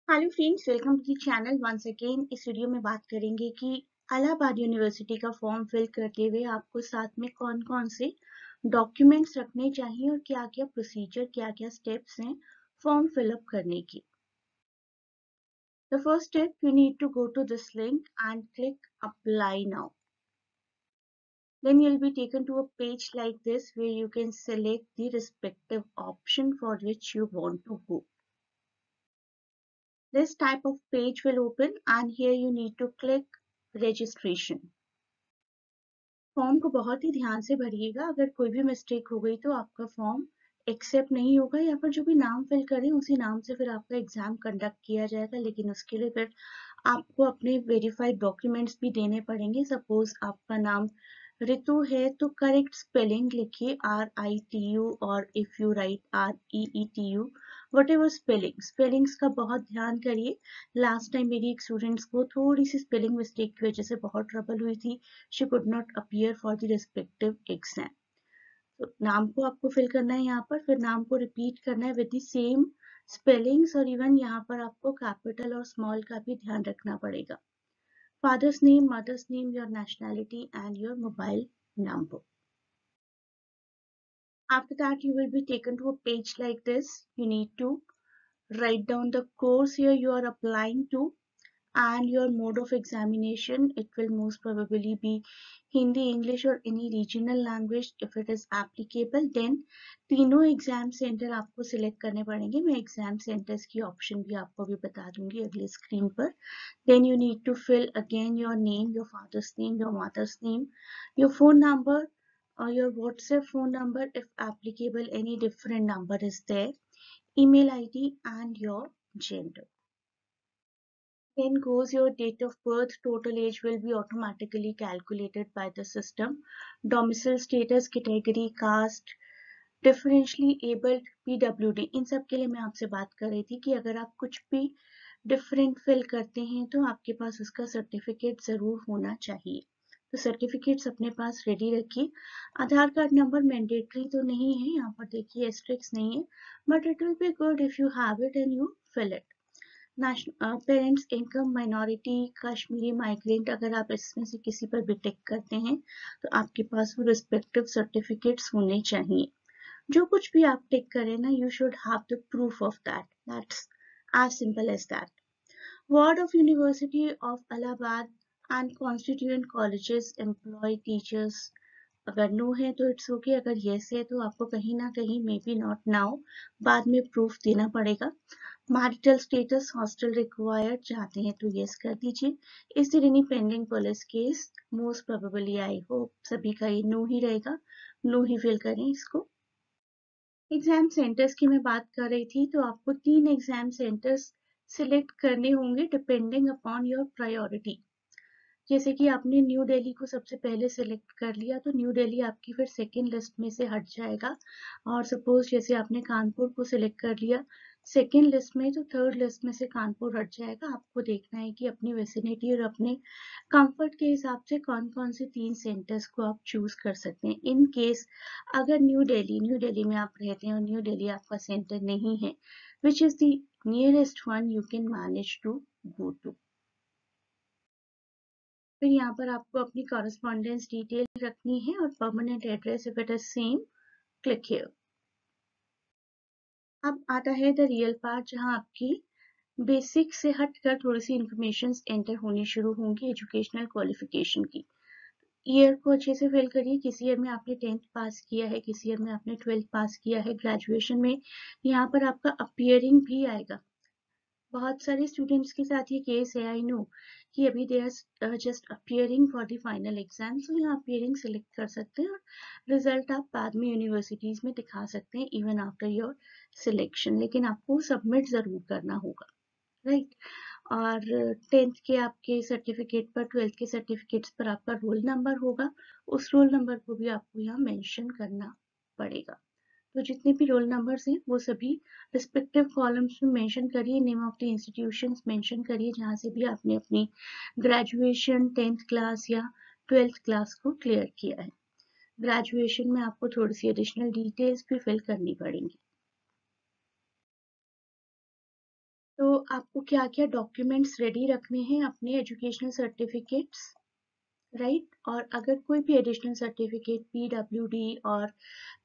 Hello friends, welcome to the channel once again. इस video में बात करेंगे कि इलाहाबाद यूनिवर्सिटी का फॉर्म फिल करते हुए आपको साथ में कौन कौन से डॉक्यूमेंट्स रखने चाहिए और क्या क्या प्रोसीजर, क्या क्या स्टेप्स हैं फॉर्म फिलअप करने की। The first step, you need to go to this link and click apply now. Then you'll be taken to a page like this where you can select the respective option for which you want to go. This type of page will open and here you need to click registration. Form को बहुत ही ध्यान से भरिएगा। अगर कोई भी mistake हो गई तो आपका फॉर्म एक्सेप्ट नहीं होगा, या फिर जो भी नाम फिल करें उसी नाम से फिर आपका एग्जाम कंडक्ट किया जाएगा। लेकिन उसके लिए फिर आपको अपने वेरीफाइड डॉक्यूमेंट्स भी देने पड़ेंगे। सपोज आपका नाम ऋतु है तो करेक्ट स्पेलिंग लिखिए RITU, और if you right REETU, what ever spellings का बहुत ध्यान करिए। लास्ट टाइम मेरी एक स्टूडेंट्स को थोड़ी सी स्पेलिंग मिस्टेक की वजह से बहुत ट्रबल हुई थी। She could not appear for the respective exam. तो नाम को आपको फिल करना है यहाँ पर, फिर नाम को रिपीट करना है विद द सेम स्पेलिंग्स, और इवन यहाँ पर आपको कैपिटल और स्मॉल का भी ध्यान रखना पड़ेगा। Father's name, mother's name, your nationality, and your mobile number. After that, you will be taken to a page like this. You need to write down the course here you are applying to and your mode of examination. It will most probably be Hindi, English, or any regional language if it is applicable. Then तीनों exam centre आपको select करने पड़ेंगे। मैं exam centres की option भी आपको भी बता दूंगी अगली स्क्रीन पर। Then you need to fill again your name, your father's name, your mother's name, your phone number, or your WhatsApp phone number if applicable, any different number is there, email ID, and your gender. Then goes your date of birth. Total age will be automatically calculated by the system. Domicile status, category, caste, differently abled, PWD, इन सब के लिए मैं आपसे बात कर रही थी कि अगर आप कुछ भी डिफरेंट फिल करते हैं तो आपके पास उसका सर्टिफिकेट जरूर होना चाहिए। तो सर्टिफिकेट्स अपने पास रेडी रखिए। आधार कार्ड नंबर मैंडेटरी तो नहीं है, यहाँ पर देखिए एस्ट्रिक्स नहीं है, but it will be good if you have it and you fill it. Parents income, minority, Kashmiri, migrant, अगर आप इसमें से किसी पर भी टिक करते हैं तो आपके पास वो रिस्पेक्टिव सर्टिफिकेट्स होने चाहिए। जो कुछ भी आप टिक करें ना, you should have the proof of that. That's as simple as that. Ward of university of Allahabad and constituent colleges employ teachers, अगर नो है तो इट्स ओके, अगर येस है तो आपको कहीं ना कहीं मे बी नॉट नाउ बाद में प्रूफ देना पड़ेगा। मैरिटल स्टेटस, हॉस्टल रिक्वायर्ड, चाहते हैं तो येस कर दीजिए। Is there any pending police case, most probably I hope सभी का ये नो ही रहेगा, नो ही फिल करें इसको। एग्जाम सेंटर्स की मैं बात कर रही थी, तो आपको 3 एग्जाम सेंटर्स सिलेक्ट करने होंगे डिपेंडिंग अपॉन योर प्रायोरिटी। जैसे कि आपने न्यू दिल्ली को सबसे पहले सिलेक्ट कर लिया तो न्यू दिल्ली आपकी फिर सेकेंड लिस्ट में से हट जाएगा। और सपोज जैसे आपने कानपुर को सिलेक्ट कर लिया सेकेंड लिस्ट में, तो थर्ड लिस्ट में से कानपुर हट जाएगा। आपको देखना है कि अपनी वेसिनिटी और अपने कंफर्ट के हिसाब से कौन कौन से 3 सेंटर्स को आप चूज कर सकते हैं। इन केस अगर न्यू दिल्ली में आप रहते हैं और न्यू दिल्ली आपका सेंटर नहीं है, which is the nearest one you can manage to go to. फिर यहाँ पर आपको अपनी कॉरेस्पॉन्डेंस डिटेल रखनी है और permanent address if it is same, click here. अब आता है द रियल पार्ट, जहाँ आपकी बेसिक से हटकर थोड़ी सी इंफॉर्मेशन एंटर होनी शुरू होंगी एजुकेशनल क्वालिफिकेशन की। ईयर को अच्छे से फिल करिए। किस ईयर में आपने 10th पास किया है, किस ईयर में आपने 12th पास किया है। ग्रेजुएशन में यहाँ पर आपका अपीयरिंग भी आएगा। बहुत सारे स्टूडेंट्स के साथ ये केस है, आई नो, कि अभी they are just appearing for the final exam, so यहाँ अपीयरिंग सिलेक्ट कर सकते हैं और रिजल्ट आप बाद में यूनिवर्सिटीज में दिखा सकते हैं इवन आफ्टर योर सिलेक्शन, लेकिन आपको सबमिट जरूर करना होगा, राइट। और 10th के आपके सर्टिफिकेट पर, 12th के सर्टिफिकेट्स पर आपका रोल नंबर होगा, उस रोल नंबर को भी आपको यहाँ मेंशन करना पड़ेगा। तो जितने भी रोल नंबर्स हैं वो सभी रिस्पेक्टिव कॉलम्स में मेंशन करिए। Name of the institutions mention करिए जहाँ से भी आपने अपनी ग्रेजुएशन 10th क्लास या 12th क्लास को क्लियर किया है। ग्रेजुएशन में आपको थोड़ी सी एडिशनल डिटेल्स भी फिल करनी पड़ेंगी। तो आपको क्या क्या डॉक्यूमेंट्स रेडी रखने हैं, अपने एजुकेशनल सर्टिफिकेट्स, राइट। और अगर कोई भी एडिशनल सर्टिफिकेट PWD और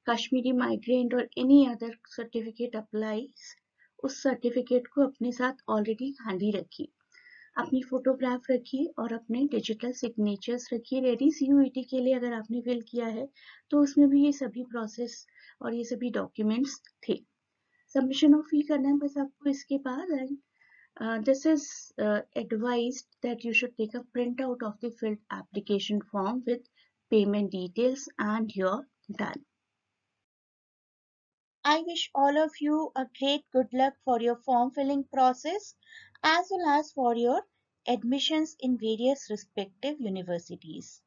कश्मीरी माइग्रेंट और एनी अदर सर्टिफिकेट अप्लाइज, उस सर्टिफिकेट को अपने साथ ऑलरेडी handy रखिए। अपनी फोटोग्राफ रखिए और अपने डिजिटल सिग्नेचर्स रखिए रेडी। CUET के लिए अगर आपने फिल किया है तो उसमें भी ये सभी प्रोसेस और ये सभी डॉक्यूमेंट्स थे। सबमिशन ऑफ फी करना है बस आपको इसके बाद। And this is advised that you should take a printout of the filled application form with payment details and you're done. I wish all of you a great good luck for your form filling process as well as for your admissions in various respective universities.